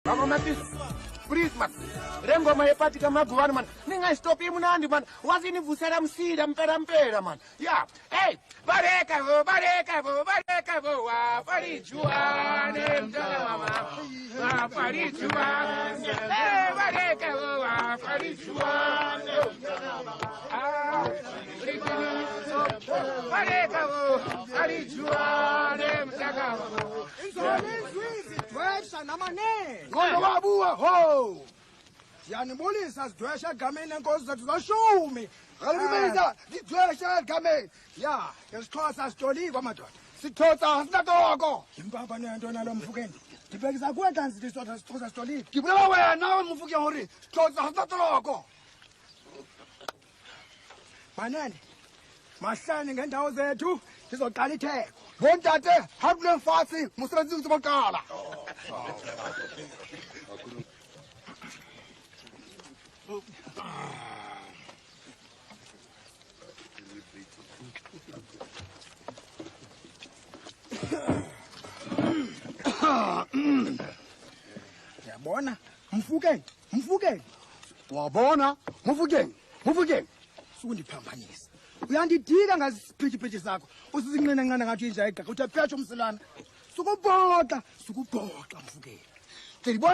Mama Matis, please man. Rengo mahepati kama guwani man. Ninga stop him nandi man. Wazini vusera msida mpera man. Yeah. Hey, bareka vo, wa pari juane mtana mama. Wa pari juane. Hey, bareka vo, wa pari juane mtana mama. Ah, bareka vo, pari juane mtana mama. Sidwesha namanene Ngono wabuwa ho. siyanibulisa sidwesha egameni lenkosi zethu zashumi Ngalibisa sidwesha egameni. ya ngesixhosa sitolikwa madoda Sithotsa asinatoko. impamba nento nalo mfukeni ndibhekisa kuwe kanti sixhosa sitolikwa Ngibula wena umfuke hori. Sithotsa asinatoko. manene mahlani ngendawo zethu sizoqala itheko Bontate, hakule mfasi, musebenzi uzobaqala. yabona mfukeni Wabona? Mufukeni. sukundiphambanisa uyandidika ngasiphithiphithi sakho usizinqinanqina ngathi inja igaqa uthi aphetshe umsilana sukubhoxa mfukeni Tilibona